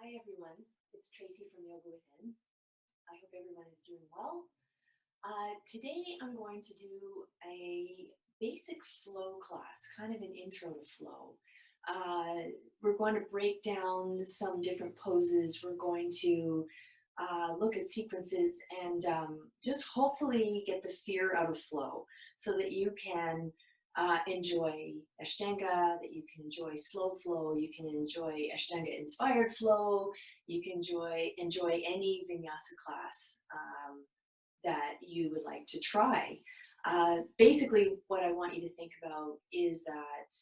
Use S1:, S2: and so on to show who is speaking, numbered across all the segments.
S1: Hi everyone, it's Tracy from Yoga Within. I hope everyone is doing well. Today I'm going to do a basic flow class, kind of an intro to flow. We're going to break down some different poses. We're going to look at sequences and just hopefully get the fear out of flow so that you can enjoy Ashtanga, that you can enjoy slow flow, you can enjoy Ashtanga inspired flow, you can enjoy any vinyasa class that you would like to try. Basically, what I want you to think about is that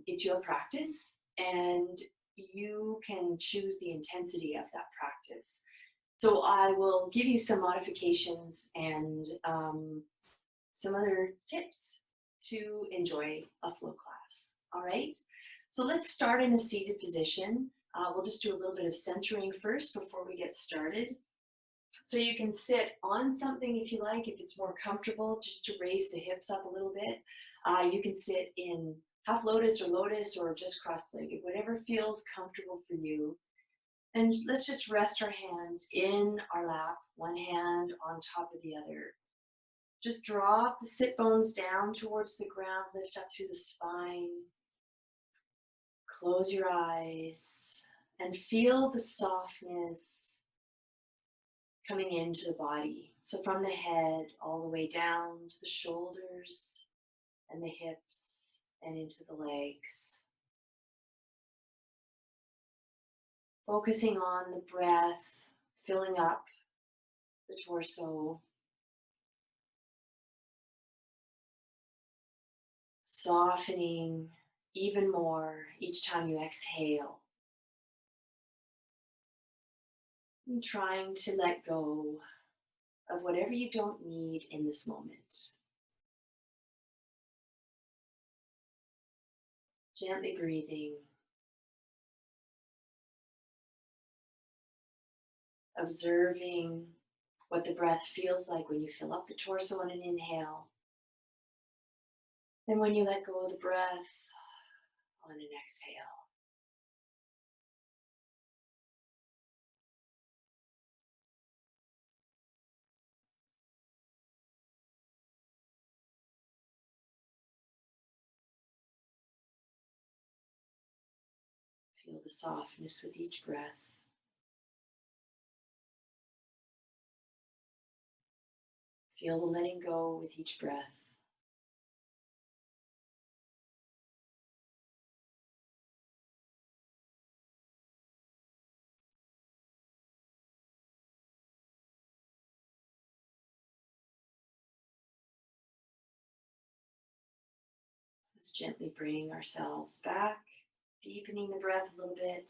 S1: it's your practice and you can choose the intensity of that practice. So I will give you some modifications and some other tips to enjoy a flow class. All right, so let's start in a seated position. We'll just do a little bit of centering first before we get started. So you can sit on something if you like, if it's more comfortable, just to raise the hips up a little bit. You can sit in half lotus or just cross-legged, whatever feels comfortable for you. And let's just rest our hands in our lap, one hand on top of the other. Just drop the sit bones down towards the ground, lift up through the spine. Close your eyes and feel the softness coming into the body. So from the head all the way down to the shoulders and the hips and into the legs. Focusing on the breath, filling up the torso. Softening even more each time you exhale. And trying to let go of whatever you don't need in this moment. Gently breathing. Observing what the breath feels like when you fill up the torso on an inhale. And when you let go of the breath on an exhale. Feel the softness with each breath. Feel the letting go with each breath. Let's gently bring ourselves back, deepening the breath a little bit.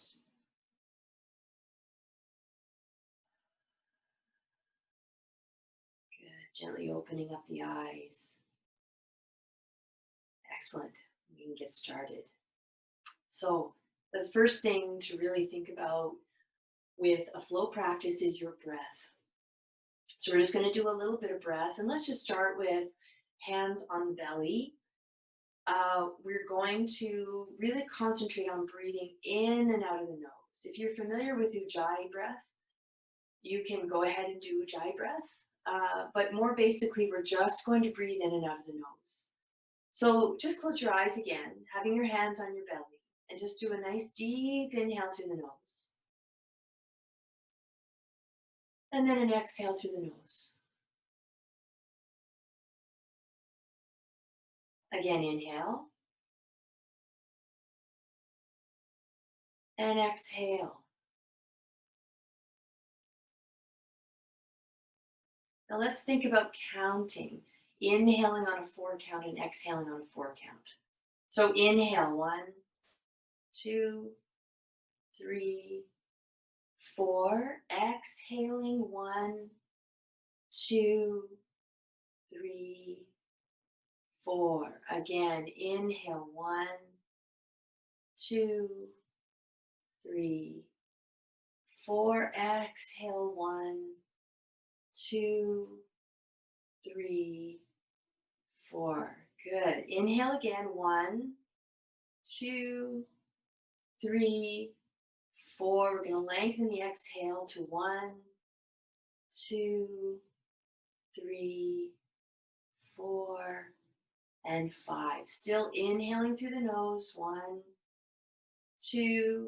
S1: Good. Gently opening up the eyes. Excellent. We can get started. So the first thing to really think about with a flow practice is your breath. So we're just going to do a little bit of breath, and let's just start with hands on the belly. We're going to really concentrate on breathing in and out of the nose. If you're familiar with Ujjayi breath, you can go ahead and do Ujjayi breath. But more basically, we're just going to breathe in and out of the nose. So just close your eyes again, having your hands on your belly, and just do a nice deep inhale through the nose. And then an exhale through the nose. Again, inhale. And exhale. Now let's think about counting. Inhaling on a 4 count and exhaling on a 4 count. So inhale, 1, 2, 3, 4. Exhaling, 1, 2, 3, 4. Again, inhale, 1, 2, 3, 4. Exhale, 1, 2, 3, 4. Good. Inhale again. 1, 2, 3, 4. We're going to lengthen the exhale to 1, 2, 3, 4, and 5. Still inhaling through the nose. 1, 2,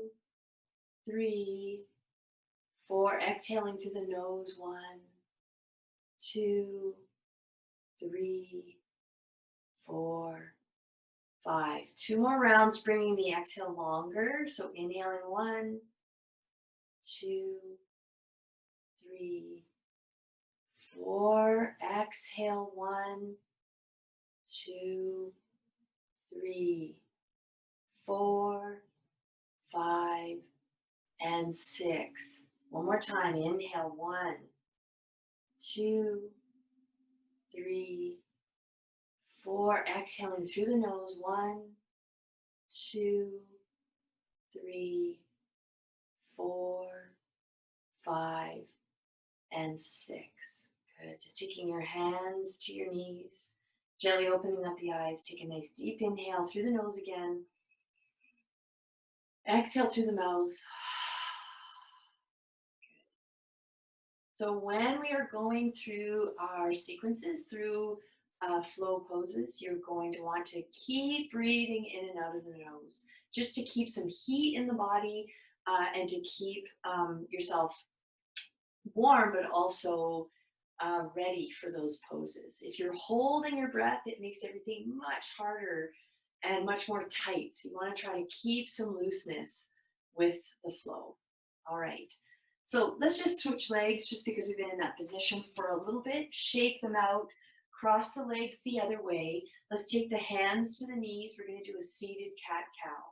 S1: 3, 4. Exhaling through the nose. 1, 2, 3, 4, 5. 2 more rounds, bringing the exhale longer. So inhaling 1, 2, 3, 4. Exhale 1, 2, 3, 4, 5, and 6. One more time. Inhale 1, 2, 3, 4. Exhaling through the nose. 1, 2, 3, 4, 5, and 6. Good. Just taking your hands to your knees, gently opening up the eyes. Take a nice deep inhale through the nose again. Exhale through the mouth. So when we are going through our sequences, through flow poses, you're going to want to keep breathing in and out of the nose, just to keep some heat in the body and to keep yourself warm, but also ready for those poses. If you're holding your breath, it makes everything much harder and much more tight. So you want to try to keep some looseness with the flow. All right. So let's just switch legs just because we've been in that position for a little bit. Shake them out, cross the legs the other way. Let's take the hands to the knees. We're going to do a seated cat-cow.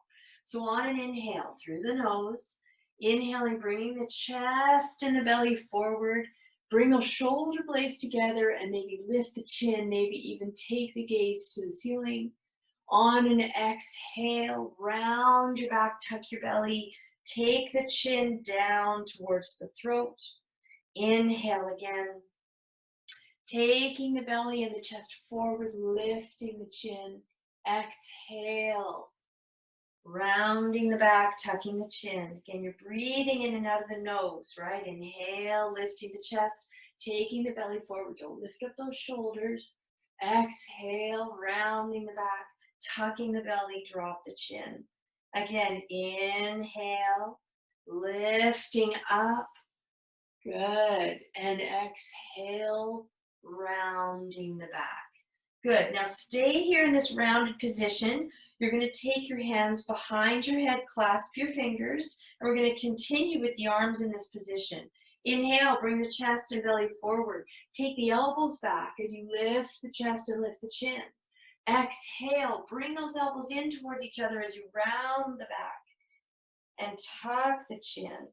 S1: So on an inhale through the nose, inhaling, bringing the chest and the belly forward. Bring those shoulder blades together and maybe lift the chin, maybe even take the gaze to the ceiling. On an exhale, round your back, tuck your belly. Take the chin down towards the throat. Inhale again. Taking the belly and the chest forward, lifting the chin. Exhale. Rounding the back, tucking the chin. Again, you're breathing in and out of the nose, right? Inhale, lifting the chest, taking the belly forward. Don't lift up those shoulders. Exhale, rounding the back, tucking the belly, drop the chin. Again, inhale, lifting up. Good. And exhale, rounding the back. Good. Now stay here in this rounded position. You're going to take your hands behind your head, clasp your fingers, and we're going to continue with the arms in this position. Inhale, bring the chest and belly forward. Take the elbows back as you lift the chest and lift the chin. Exhale, bring those elbows in towards each other as you round the back and tuck the chin.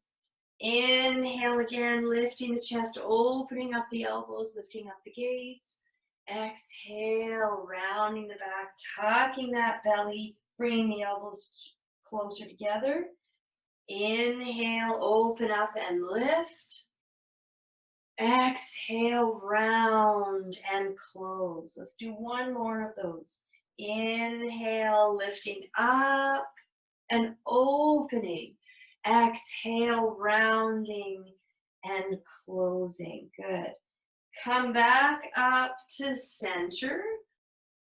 S1: Inhale again, lifting the chest, opening up the elbows, lifting up the gaze. Exhale, rounding the back, tucking that belly, bringing the elbows closer together. Inhale, open up and lift. Exhale, round and close. Let's do one more of those. Inhale, lifting up and opening. Exhale, rounding and closing. Good. Come back up to center.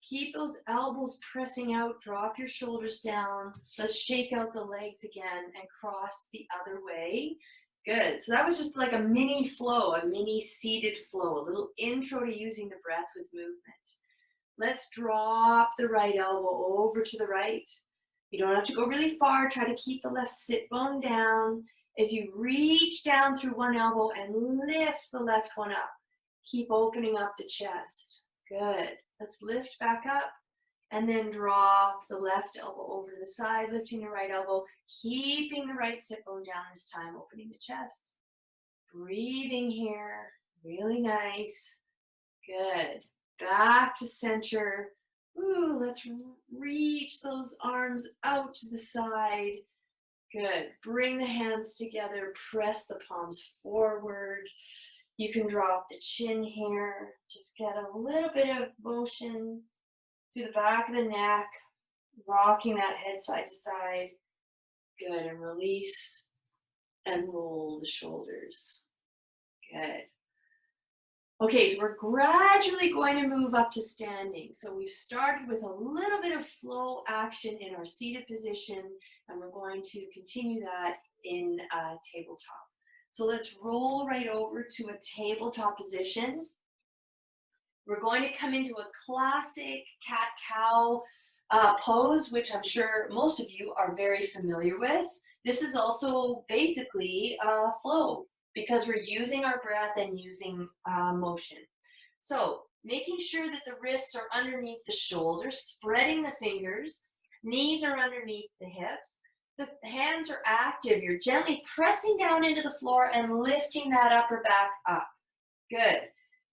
S1: Keep those elbows pressing out. Drop your shoulders down. Let's shake out the legs again and cross the other way. Good. So that was just like a mini flow, a mini seated flow, a little intro to using the breath with movement. Let's drop the right elbow over to the right. You don't have to go really far. Try to keep the left sit bone down as you reach down through one elbow and lift the left one up. Keep opening up the chest. Good. Let's lift back up and then drop the left elbow over to the side, lifting the right elbow, keeping the right sit bone down this time, opening the chest. Breathing here. Really nice. Good. Back to center. Ooh, let's reach those arms out to the side. Good. Bring the hands together. Press the palms forward. You can drop the chin here. Just get a little bit of motion through the back of the neck, rocking that head side to side. Good. And release. and roll the shoulders. Good. Okay, so we're gradually going to move up to standing. So we've started with a little bit of flow action in our seated position, and we're going to continue that in tabletop. So let's roll right over to a tabletop position. We're going to come into a classic cat-cow pose, which I'm sure most of you are very familiar with. This is also basically flow because we're using our breath and using motion. So making sure that the wrists are underneath the shoulders, spreading the fingers, knees are underneath the hips, the hands are active. You're gently pressing down into the floor and lifting that upper back up. Good.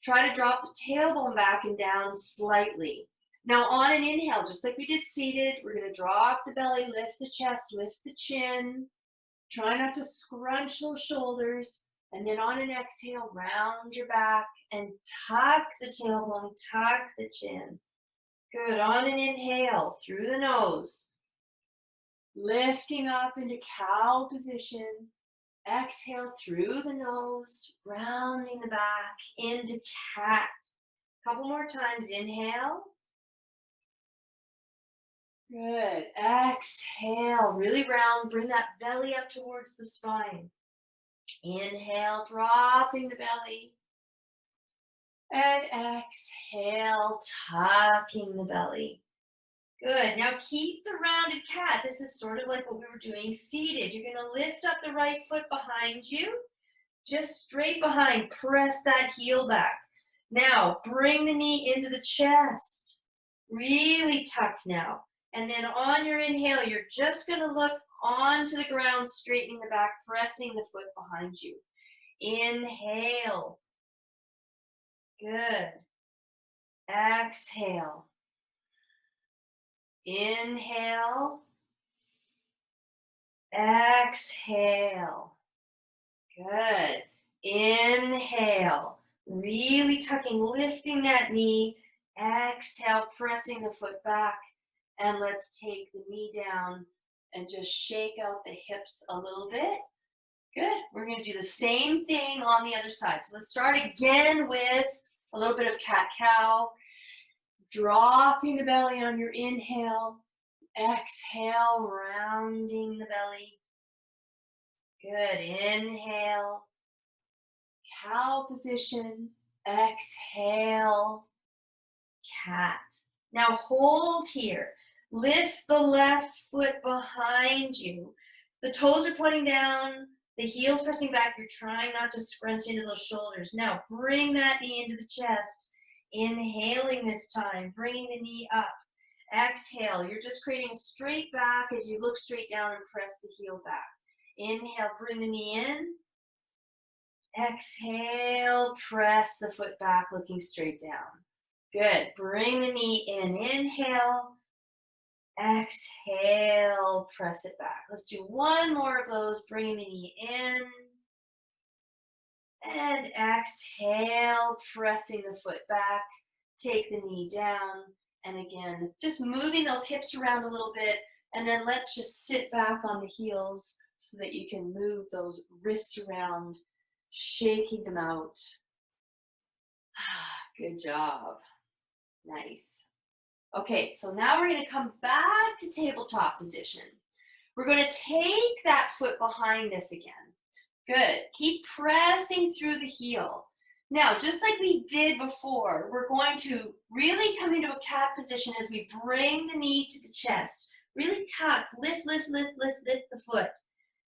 S1: Try to drop the tailbone back and down slightly. Now on an inhale, just like we did seated, we're going to drop the belly, lift the chest, lift the chin. Try not to scrunch those shoulders. And then on an exhale, round your back and tuck the tailbone, tuck the chin. Good. On an inhale, through the nose. Lifting up into cow position. Exhale through the nose, rounding the back into cat. Couple more times. Inhale. Good. Exhale, really round. Bring that belly up towards the spine. Inhale, dropping the belly. And exhale, tucking the belly. Good. Now keep the rounded cat. This is sort of like what we were doing seated. You're going to lift up the right foot behind you. Just straight behind. Press that heel back. Now bring the knee into the chest. Really tuck now. And then on your inhale, you're just going to look onto the ground, straightening the back, pressing the foot behind you. Inhale. Good. Exhale. Inhale. Exhale. Good. Inhale. Really tucking, lifting that knee. Exhale, pressing the foot back. And let's take the knee down and just shake out the hips a little bit. Good. We're going to do the same thing on the other side. So let's start again with a little bit of cat-cow. Dropping the belly on your inhale. Exhale, rounding the belly. Good. Inhale. Cow position. Exhale. Cat. Now hold here. Lift the left foot behind you. The toes are pointing down. The heel's pressing back. You're trying not to scrunch into those shoulders. Now bring that knee into the chest. Inhaling this time, bringing the knee up. Exhale, you're just creating a straight back as you look straight down and press the heel back. Inhale, bring the knee in. Exhale, press the foot back, looking straight down. Good, bring the knee in. Inhale. Exhale, press it back. Let's do one more of those, bringing the knee in. And exhale, pressing the foot back, take the knee down, and again, just moving those hips around a little bit, and then let's just sit back on the heels so that you can move those wrists around, shaking them out. Good job. Nice. Okay, so now we're going to come back to tabletop position. We're going to take that foot behind us again. Good. Keep pressing through the heel. Now, just like we did before, we're going to really come into a cat position as we bring the knee to the chest. Really tuck, lift, lift, lift, lift, lift the foot.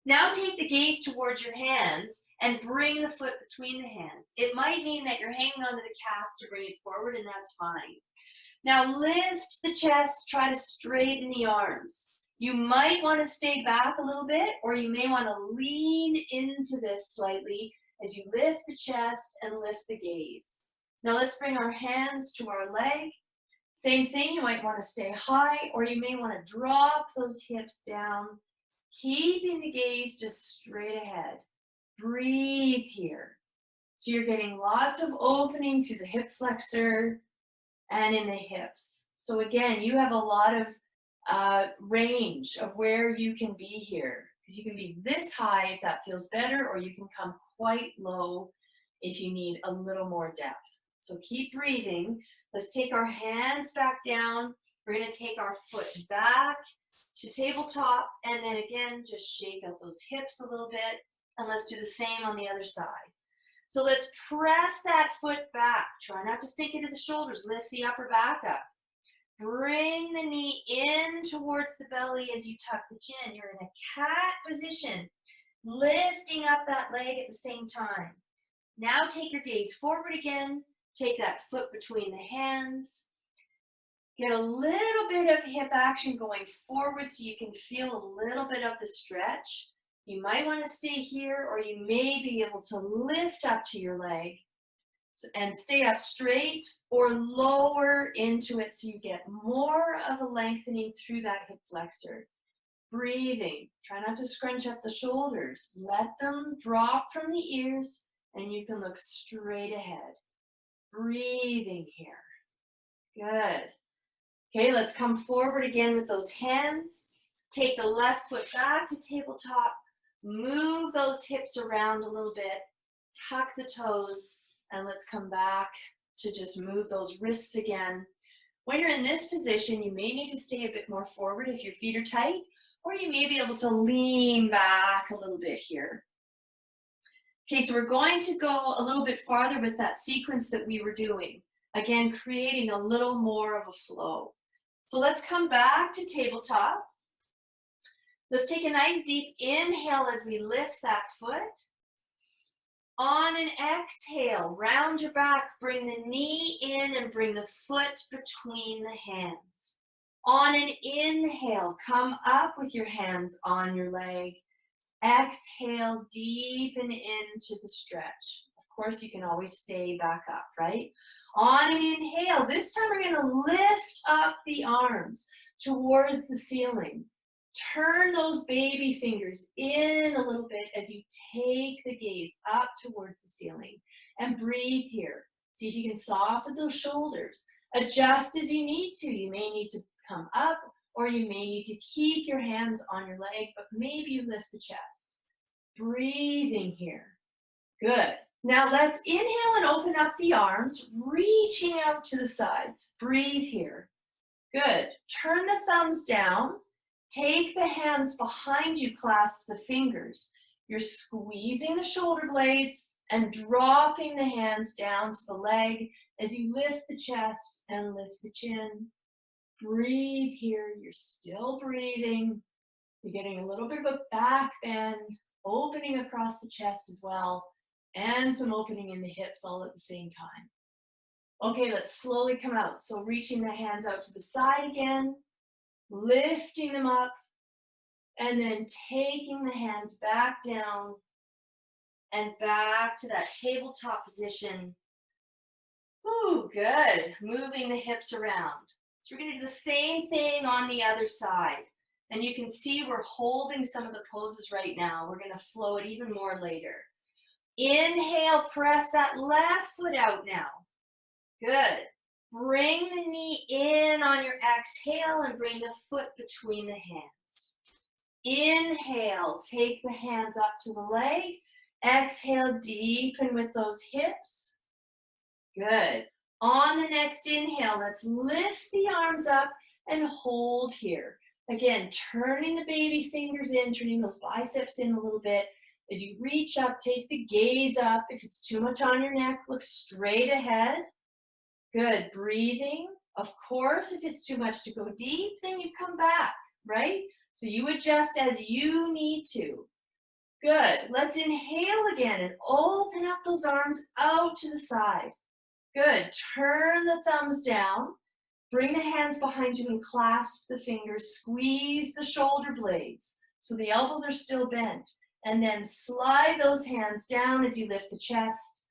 S1: Now take the gaze towards your hands and bring the foot between the hands. It might mean that you're hanging onto the calf to bring it forward, and that's fine. Now lift the chest, try to straighten the arms. You might want to stay back a little bit, or you may want to lean into this slightly as you lift the chest and lift the gaze. Now let's bring our hands to our leg. Same thing, you might want to stay high, or you may want to drop those hips down, keeping the gaze just straight ahead. Breathe here. So you're getting lots of opening through the hip flexor and in the hips. So again, you have a lot of range of where you can be here. because you can be this high if that feels better, or you can come quite low if you need a little more depth. So keep breathing. Let's take our hands back down. We're going to take our foot back to tabletop, and then again, just shake out those hips a little bit, and let's do the same on the other side. So let's press that foot back. Try not to sink into the shoulders. Lift the upper back up. Bring the knee in towards the belly as you tuck the chin. You're in a cat position, lifting up that leg at the same time. Now take your gaze forward again. Take that foot between the hands. Get a little bit of hip action going forward so you can feel a little bit of the stretch. You might want to stay here, or you may be able to lift up to your leg and stay up straight or lower into it so you get more of a lengthening through that hip flexor. Breathing. Try not to scrunch up the shoulders. Let them drop from the ears and you can look straight ahead. Breathing here. Good. Okay, let's come forward again with those hands. Take the left foot back to tabletop. Move those hips around a little bit. Tuck the toes. And let's come back to just move those wrists again. When you're in this position, you may need to stay a bit more forward if your feet are tight, or you may be able to lean back a little bit here. Okay, so we're going to go a little bit farther with that sequence that we were doing. Again, creating a little more of a flow. So let's come back to tabletop. Let's take a nice deep inhale as we lift that foot. On an exhale, round your back, bring the knee in and bring the foot between the hands. On an inhale, come up with your hands on your leg. Exhale, deepen into the stretch. Of course, you can always stay back up, right? On an inhale, this time we're going to lift up the arms towards the ceiling. Turn those baby fingers in a little bit as you take the gaze up towards the ceiling. And breathe here. See if you can soften those shoulders. Adjust as you need to. You may need to come up, or you may need to keep your hands on your leg, but maybe you lift the chest. Breathing here. Good. Now let's inhale and open up the arms, reaching out to the sides. Breathe here. Good. Turn the thumbs down. Take the hands behind you, clasp the fingers. You're squeezing the shoulder blades and dropping the hands down to the leg as you lift the chest and lift the chin. Breathe here. You're still breathing. You're getting a little bit of a back bend, opening across the chest as well, and some opening in the hips all at the same time. Okay, let's slowly come out. So reaching the hands out to the side again, lifting them up, and then taking the hands back down and back to that tabletop position. Ooh, good. Moving the hips around. So we're going to do the same thing on the other side. And you can see we're holding some of the poses right now. We're going to flow it even more later. Inhale, press that left foot out now. Good. Bring the knee in on your exhale and bring the foot between the hands. Inhale, take the hands up to the leg. Exhale, deepen with those hips. Good. On the next inhale, let's lift the arms up and hold here. Again, turning the baby fingers in, turning those biceps in a little bit. As you reach up, take the gaze up. If it's too much on your neck, look straight ahead. Good. Breathing. Of course, if it's too much to go deep, then you come back, right? So you adjust as you need to. Good. Let's inhale again and open up those arms out to the side. Good. Turn the thumbs down. Bring the hands behind you and clasp the fingers. Squeeze the shoulder blades so the elbows are still bent. And then slide those hands down as you lift the chest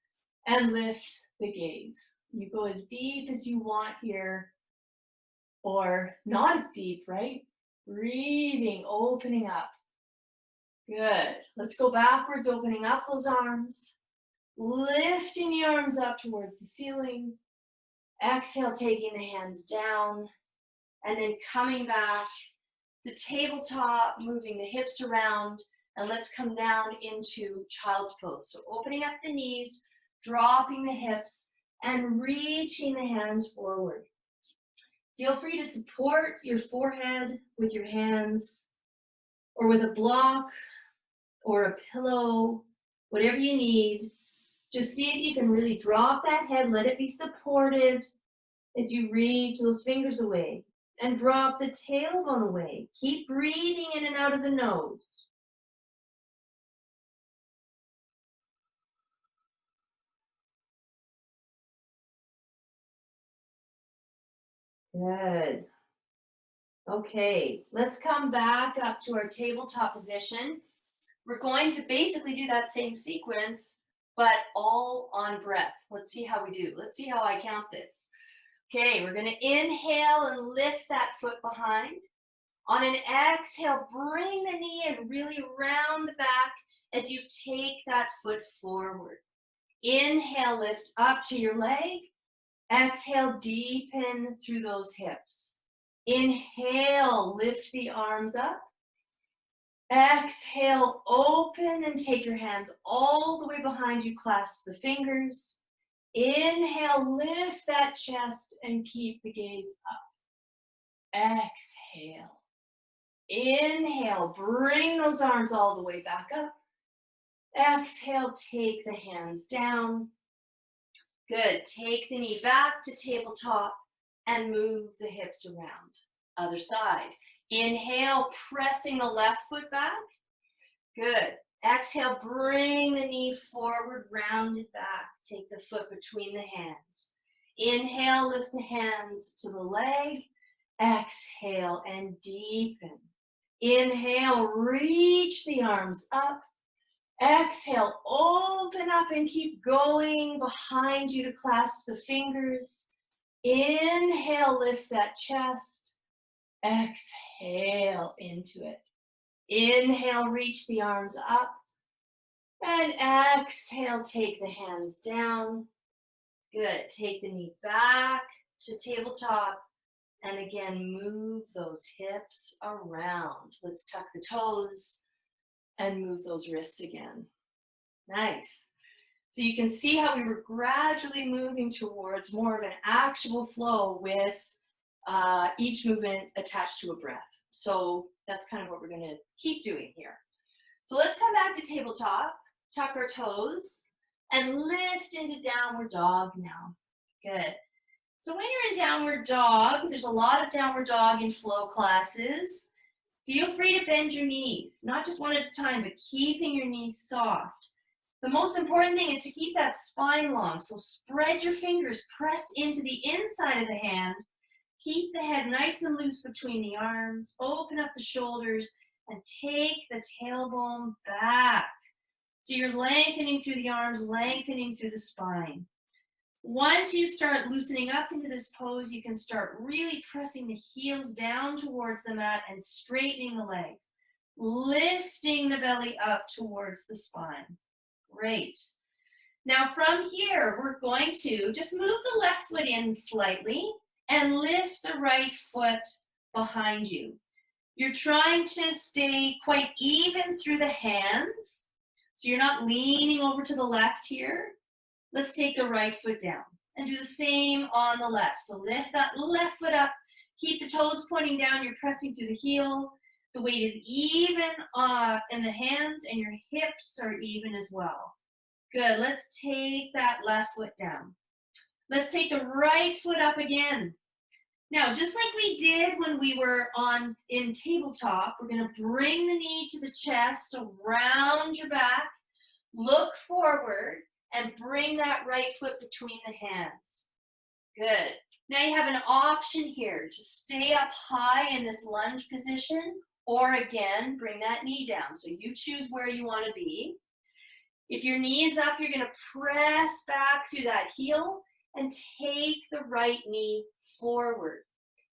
S1: and lift the gaze. You go as deep as you want here, or not as deep, right? Breathing, opening up. Good. Let's go backwards, opening up those arms. Lifting the arms up towards the ceiling. Exhale, taking the hands down. And then coming back to tabletop, moving the hips around, and let's come down into child's pose. So opening up the knees, dropping the hips, and reaching the hands forward. Feel free to support your forehead with your hands or with a block or a pillow, whatever you need. Just see if you can really drop that head, let it be supported as you reach those fingers away. And drop the tailbone away. Keep breathing in and out of the nose. Good. Okay, let's come back up to our tabletop position. We're going to basically do that same sequence, but all on breath. Let's see how we do. Let's see how I count this. Okay, we're going to inhale and lift that foot behind. On an exhale, bring the knee and really round the back as you take that foot forward. Inhale, lift up to your leg. Exhale, deepen through those hips. Inhale, lift the arms up. Exhale, open and take your hands all the way behind you, clasp the fingers. Inhale, lift that chest and keep the gaze up. Exhale. Inhale, bring those arms all the way back up. Exhale, take the hands down. Good, take the knee back to tabletop and move the hips around. Other side. Inhale, pressing the left foot back. Good. Exhale, bring the knee forward, round it back. Take the foot between the hands. Inhale, lift the hands to the leg. Exhale and deepen. Inhale, reach the arms up. Exhale, open up and keep going behind you to clasp the fingers. Inhale, lift that chest. Exhale into it. Inhale, reach the arms up. And exhale, take the hands down. Good. Take the knee back to tabletop. And again, move those hips around. Let's tuck the toes and move those wrists again. Nice. So you can see how we were gradually moving towards more of an actual flow with each movement attached to a breath. So that's kind of what we're going to keep doing here. So let's come back to tabletop, tuck our toes, and lift into downward dog now. Good. So when you're in downward dog, there's a lot of downward dog in flow classes. Feel free to bend your knees, not just one at a time, but keeping your knees soft. The most important thing is to keep that spine long. So spread your fingers, press into the inside of the hand. Keep the head nice and loose between the arms. Open up the shoulders and take the tailbone back. So you're lengthening through the arms, lengthening through the spine. Once you start loosening up into this pose, you can start really pressing the heels down towards the mat and straightening the legs. Lifting the belly up towards the spine. Great. Now from here, we're going to just move the left foot in slightly and lift the right foot behind you. You're trying to stay quite even through the hands, so you're not leaning over to the left here. Let's take the right foot down and do the same on the left. So lift that left foot up, keep the toes pointing down, you're pressing through the heel. The weight is even in the hands and your hips are even as well. Good, let's take that left foot down. Let's take the right foot up again. Now, just like we did when we were in tabletop, we're gonna bring the knee to the chest, so round your back, look forward, and bring that right foot between the hands. Good. Now you have an option here to stay up high in this lunge position, or again, bring that knee down. So you choose where you want to be. If your knee is up, you're going to press back through that heel and take the right knee forward.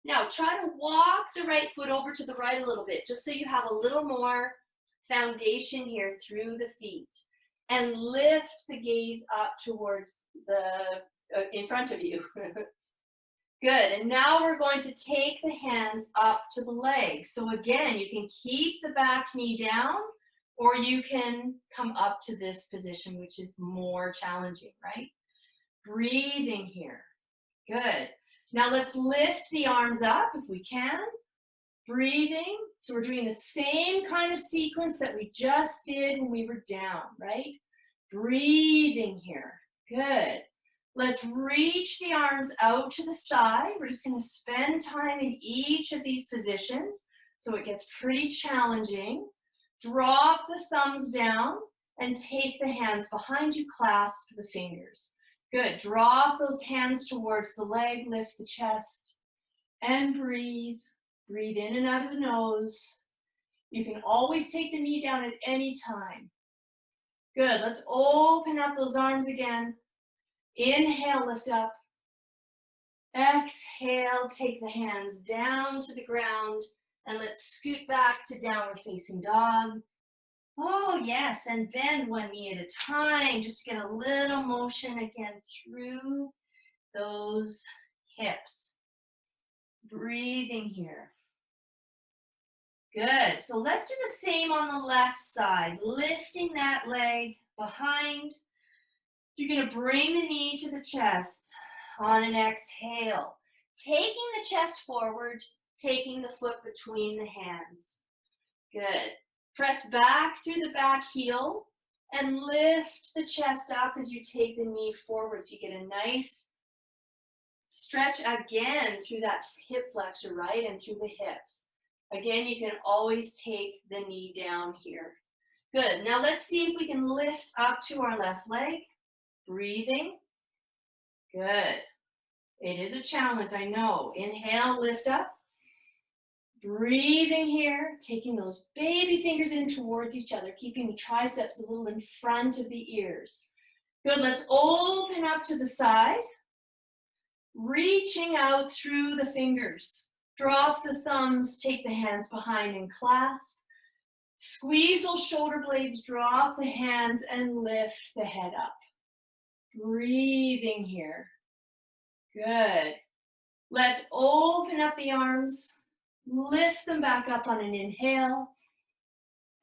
S1: Now try to walk the right foot over to the right a little bit, just so you have a little more foundation here through the feet. And lift the gaze up towards the, in front of you.
S2: Good, and now we're going to take the hands up to the legs. So again, you can keep the back knee down, or you can come up to this position, which is more challenging, right? Breathing here. Good. Now let's lift the arms up if we can. Breathing. So we're doing the same kind of sequence that we just did when we were down, right? Breathing here. Good. Let's reach the arms out to the side. We're just going to spend time in each of these positions so it gets pretty challenging. Drop the thumbs down and take the hands behind you, clasp the fingers. Good. Drop those hands towards the leg, lift the chest, and breathe. Breathe in and out of the nose. You can always take the knee down at any time. Good. Let's open up those arms again. Inhale, lift up. Exhale, take the hands down to the ground, and let's scoot back to downward facing dog. Oh, yes, and bend one knee at a time. Just get a little motion again through those hips. Breathing here. Good. So let's do the same on the left side. Lifting that leg behind. You're going to bring the knee to the chest on an exhale. Taking the chest forward, taking the foot between the hands. Good. Press back through the back heel and lift the chest up as you take the knee forward. So you get a nice stretch again through that hip flexor, right? And through the hips. Again, you can always take the knee down here. Good. Now let's see if we can lift up to our left leg. Breathing. Good. It is a challenge, I know. Inhale, lift up. Breathing here, taking those baby fingers in towards each other, keeping the triceps a little in front of the ears. Good. Let's open up to the side. Reaching out through the fingers. Drop the thumbs, take the hands behind and clasp. Squeeze those shoulder blades, drop the hands, and lift the head up. Breathing here. Good. Let's open up the arms, lift them back up on an inhale.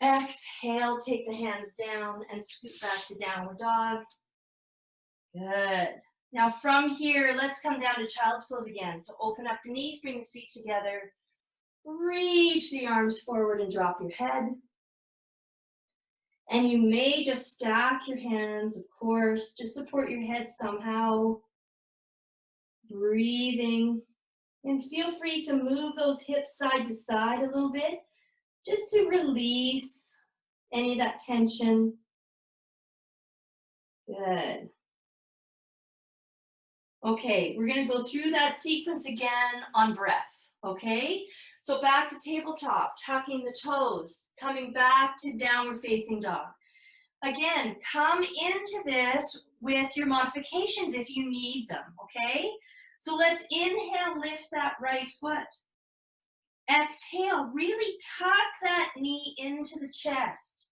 S2: Exhale, take the hands down and scoot back to downward dog. Good. Now from here, let's come down to child's pose again. So open up the knees, bring the feet together. Reach the arms forward and drop your head. And you may just stack your hands, of course, to support your head somehow. Breathing. And feel free to move those hips side to side a little bit, just to release any of that tension. Good. Okay, we're going to go through that sequence again on breath, okay? So back to tabletop, tucking the toes, coming back to downward facing dog. Again, come into this with your modifications if you need them, okay? So let's inhale, lift that right foot. Exhale, really tuck that knee into the chest.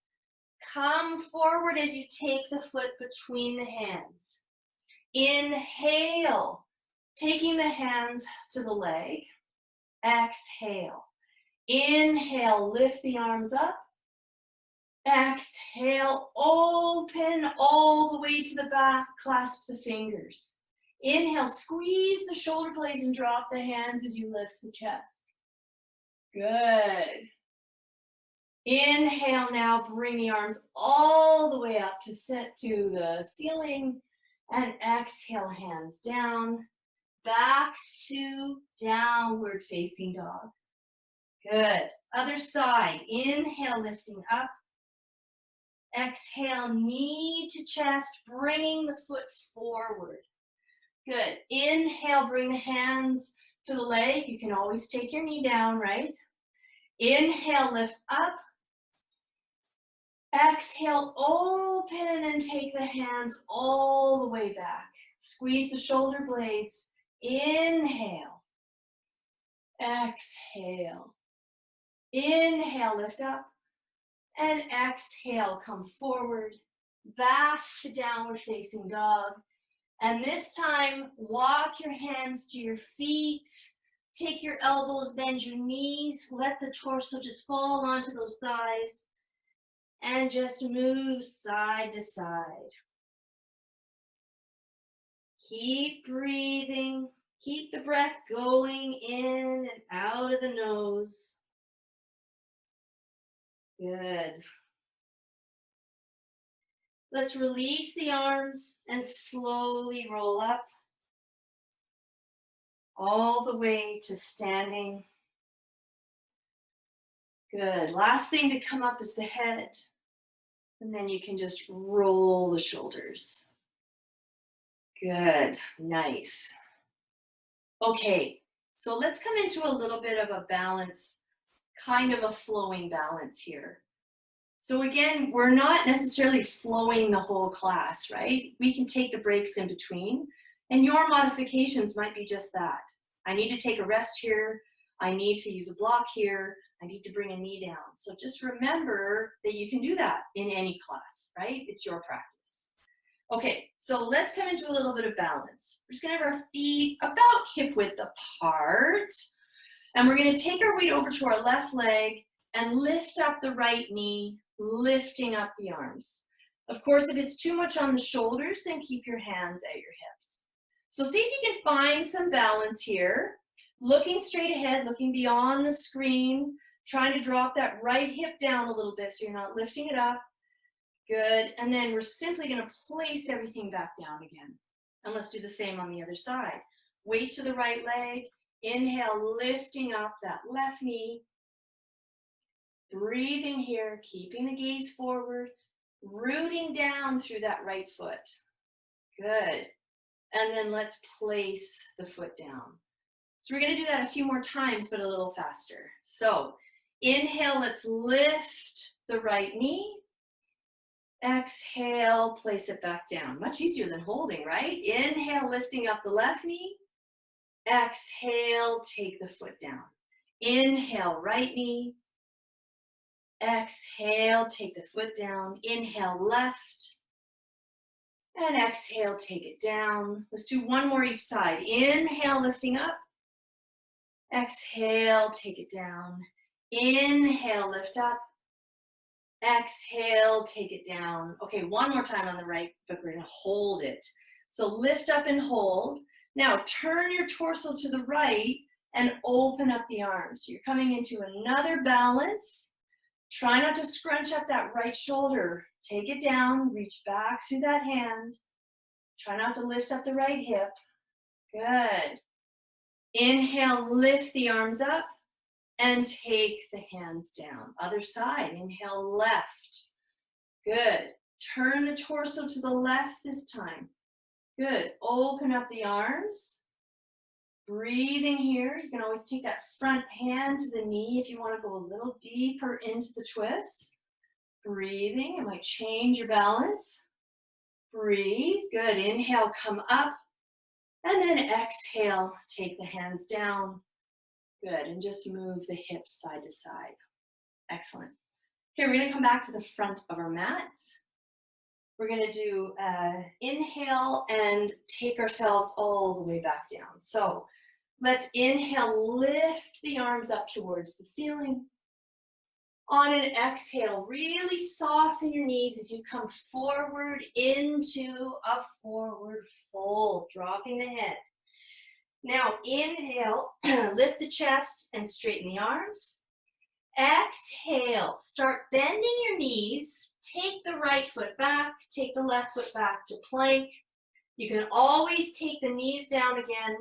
S2: Come forward as you take the foot between the hands. Inhale, taking the hands to the leg. Exhale. Inhale, lift the arms up. Exhale, open all the way to the back, clasp the fingers. Inhale, squeeze the shoulder blades and drop the hands as you lift the chest. Good. Inhale now, bring the arms all the way up to sit to the ceiling. And exhale, hands down, back to downward facing dog. Good. Other side. Inhale, lifting up. Exhale, knee to chest, bringing the foot forward. Good. Inhale, bring the hands to the leg. You can always take your knee down, right? Inhale, lift up. Exhale, open and take the hands all the way back. Squeeze the shoulder blades. Inhale. Exhale. Inhale, lift up. And exhale, come forward. Back to downward facing dog. And this time, walk your hands to your feet. Take your elbows, bend your knees. Let the torso just fall onto those thighs. And just move side to side. Keep breathing. Keep the breath going in and out of the nose. Good. Let's release the arms and slowly roll up all the way to standing. Good. Last thing to come up is the head. And then you can just roll the shoulders. Good. Nice. Okay. So let's come into a little bit of a balance, kind of a flowing balance here. So again, we're not necessarily flowing the whole class, right? We can take the breaks in between, and your modifications might be just that. I need to take a rest here. I need to use a block here. I need to bring a knee down. So just remember that you can do that in any class, right? It's your practice. Okay, so let's come into a little bit of balance. We're just gonna have our feet about hip width apart, and we're gonna take our weight over to our left leg and lift up the right knee, lifting up the arms. Of course, if it's too much on the shoulders, then keep your hands at your hips. So see if you can find some balance here. Looking straight ahead, looking beyond the screen, trying to drop that right hip down a little bit so you're not lifting it up. Good. And then we're simply going to place everything back down again. And let's do the same on the other side. Weight to the right leg. Inhale, lifting up that left knee. Breathing here, keeping the gaze forward, rooting down through that right foot. Good. And then let's place the foot down. So we're going to do that a few more times, but a little faster. So inhale, let's lift the right knee. Exhale, place it back down. Much easier than holding, right? Inhale, lifting up the left knee. Exhale, take the foot down. Inhale, right knee. Exhale, take the foot down. Inhale, left. And exhale, take it down. Let's do one more each side. Inhale, lifting up. Exhale, take it down. Inhale, lift up. Exhale, take it down. Okay, one more time on the right, but we're gonna hold it. So lift up and hold. Now turn your torso to the right and open up the arms. You're coming into another balance. Try not to scrunch up that right shoulder. Take it down, reach back through that hand. Try not to lift up the right hip. Good. Inhale, lift the arms up and take the hands down. Other side, inhale, left. Good. Turn the torso to the left this time. Good. Open up the arms. Breathing here. You can always take that front hand to the knee if you want to go a little deeper into the twist. Breathing. It might change your balance. Breathe. Good. Inhale, come up. And then exhale, take the hands down. Good. And just move the hips side to side. Excellent. Okay, we're going to come back to the front of our mat. We're going to do inhale and take ourselves all the way back down. So let's inhale, lift the arms up towards the ceiling. On an exhale, really soften your knees as you come forward into a forward fold, dropping the head. Now inhale, lift the chest and straighten the arms. Exhale, start bending your knees. Take the right foot back, take the left foot back to plank. You can always take the knees down again.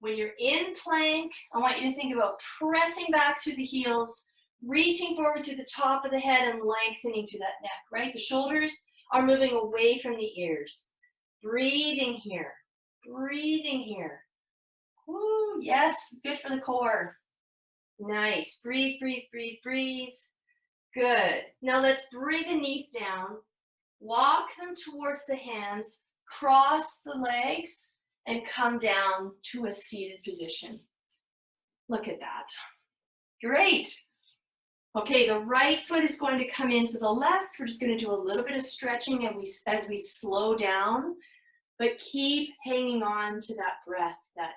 S2: When you're in plank, I want you to think about pressing back through the heels, reaching forward to the top of the head and lengthening through that neck, right? The shoulders are moving away from the ears. Breathing here, breathing here. Woo, yes, good for the core. Nice, breathe, breathe, breathe, breathe. Good. Now let's bring the knees down, walk them towards the hands, cross the legs, and come down to a seated position. Look at that. Great. Okay, the right foot is going to come into the left. We're just going to do a little bit of stretching as we slow down. but keep hanging on to that breath, that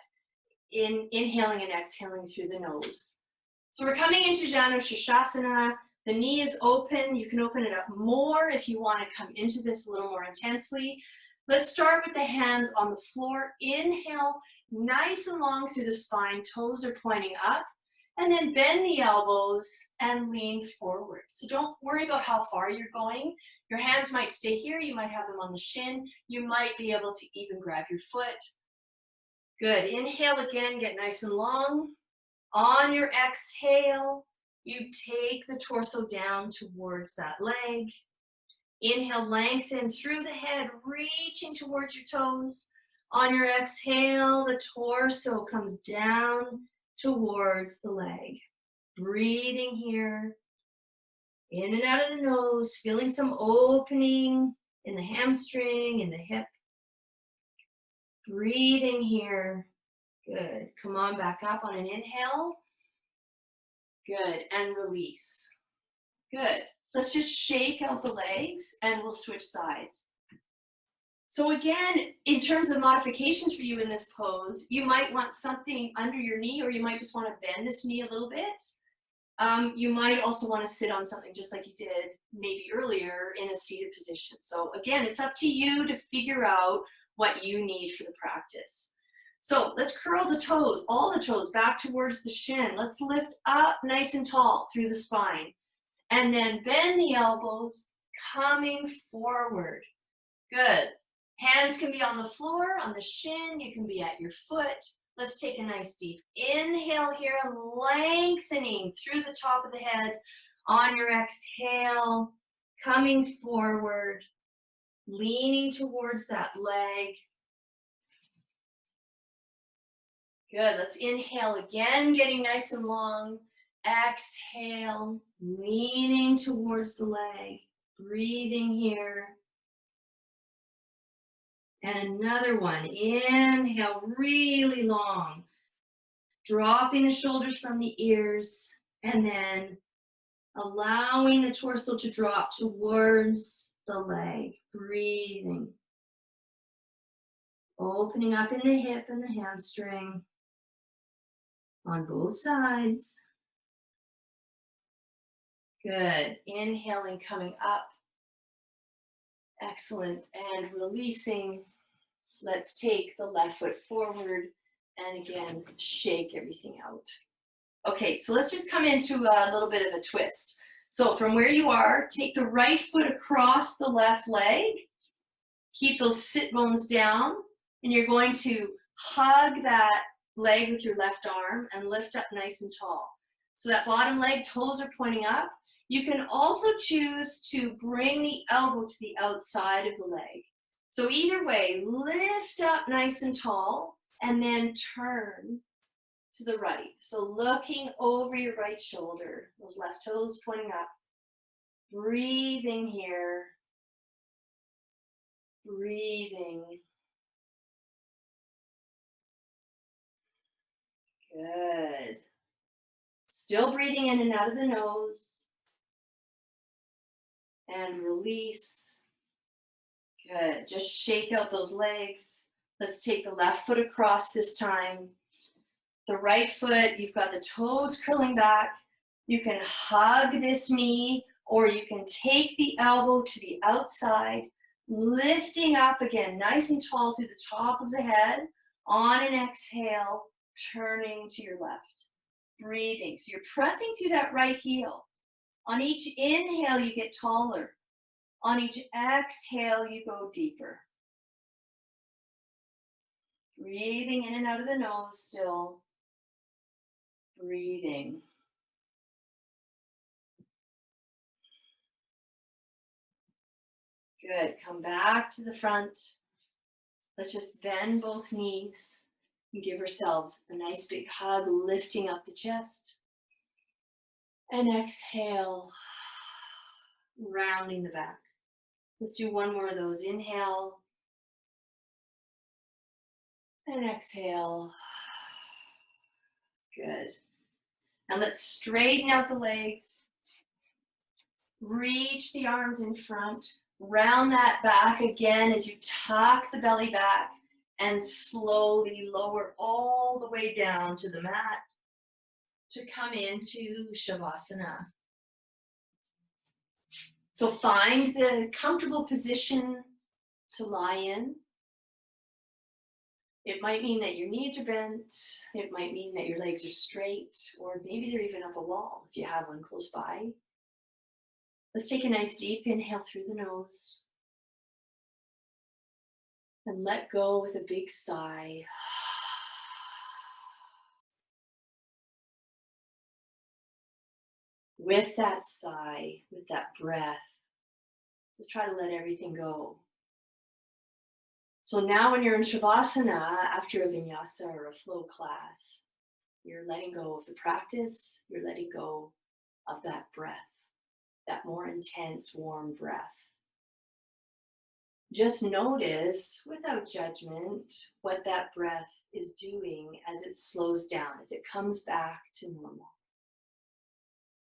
S2: inhaling and exhaling through the nose. So we're coming into Janu Sirsasana. The knee is open. You can open it up more if you want to come into this a little more intensely. Let's start with the hands on the floor. Inhale, nice and long through the spine. Toes are pointing up. And then bend the elbows and lean forward. So don't worry about how far you're going. Your hands might stay here. You might have them on the shin. You might be able to even grab your foot. Good. Inhale again. Get nice and long. On your exhale, you take the torso down towards that leg. Inhale, lengthen through the head, reaching towards your toes. On your exhale, the torso comes down towards the leg. Breathing here. In and out of the nose, feeling some opening in the hamstring, in the hip. Breathing here. Good. Come on back up on an inhale. Good. And release. Good. Let's just shake out the legs and we'll switch sides. So again, in terms of modifications for you in this pose, you might want something under your knee, or you might just want to bend this knee a little bit. You might also want to sit on something just like you did maybe earlier in a seated position. So again, it's up to you to figure out what you need for the practice. So let's curl the toes, all the toes back towards the shin. Let's lift up nice and tall through the spine. And then bend the elbows, coming forward. Good. Hands can be on the floor, on the shin. You can be at your foot. Let's take a nice deep inhale here, lengthening through the top of the head. On your exhale, coming forward, leaning towards that leg. Good. Let's inhale again, getting nice and long. Exhale, leaning towards the leg. Breathing here. And another one. Inhale, really long. Dropping the shoulders from the ears. And then allowing the torso to drop towards the leg. Breathing. Opening up in the hip and the hamstring. On both sides. Good. Inhaling, coming up. Excellent. And releasing. Let's take the left foot forward and again, shake everything out. Okay, so let's just come into a little bit of a twist. So from where you are, take the right foot across the left leg. Keep those sit bones down. And you're going to hug that leg with your left arm and lift up nice and tall. So that bottom leg, toes are pointing up. You can also choose to bring the elbow to the outside of the leg. So either way, lift up nice and tall and then turn to the right. So looking over your right shoulder, those left toes pointing up. Breathing here. Breathing. Good. Still breathing in and out of the nose. And release. Good. Just shake out those legs. Let's take the left foot across this time. The right foot, you've got the toes curling back. You can hug this knee, or you can take the elbow to the outside, lifting up again, nice and tall through the top of the head. On an exhale, turning to your left. Breathing. So you're pressing through that right heel. On each inhale, you get taller. On each exhale, you go deeper. Breathing in and out of the nose still. Breathing. Good. Come back to the front. Let's just bend both knees and give ourselves a nice big hug, lifting up the chest. And exhale, rounding the back. Let's do one more of those. Inhale. And exhale. Good. Now let's straighten out the legs. Reach the arms in front. Round that back again as you tuck the belly back and slowly lower all the way down to the mat to come into Shavasana. So find the comfortable position to lie in. It might mean that your knees are bent. It might mean that your legs are straight, or maybe they're even up a wall if you have one close by. Let's take a nice deep inhale through the nose. And let go with a big sigh. With that sigh, with that breath, just try to let everything go. So now when you're in Shavasana, after a vinyasa or a flow class, you're letting go of the practice, you're letting go of that breath, that more intense, warm breath. Just notice, without judgment, what that breath is doing as it slows down, as it comes back to normal.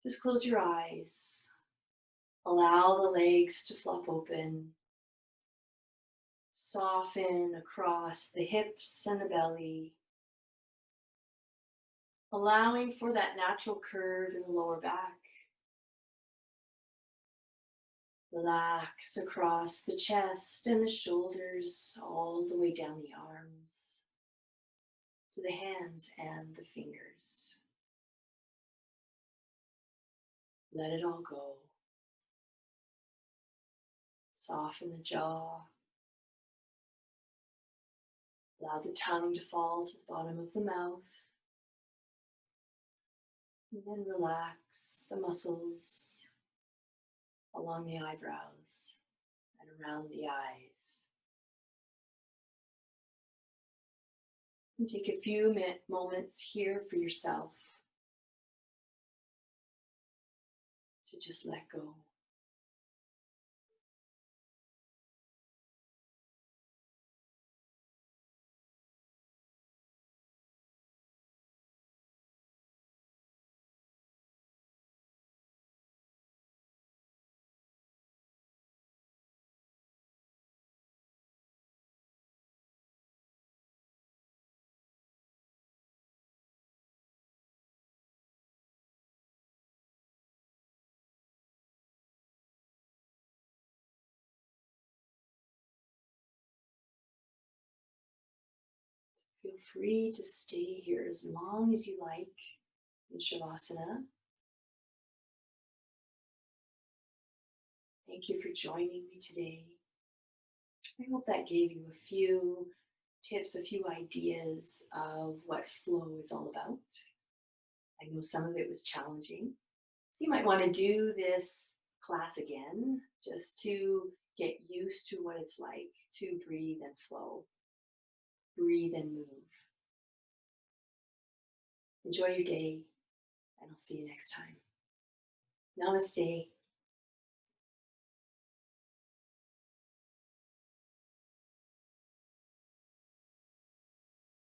S2: Just close your eyes. Allow the legs to flop open. Soften across the hips and the belly. Allowing for that natural curve in the lower back. Relax across the chest and the shoulders, all the way down the arms, to the hands and the fingers. Let it all go. Soften the jaw. Allow the tongue to fall to the bottom of the mouth. And then relax the muscles along the eyebrows and around the eyes. And take a few moments here for yourself to just let go. Feel free to stay here as long as you like in Shavasana. Thank you for joining me today. I hope that gave you a few tips, a few ideas of what flow is all about. I know some of it was challenging. So you might want to do this class again just to get used to what it's like to breathe and flow, breathe and move. Enjoy your day, and I'll see you next time. Namaste.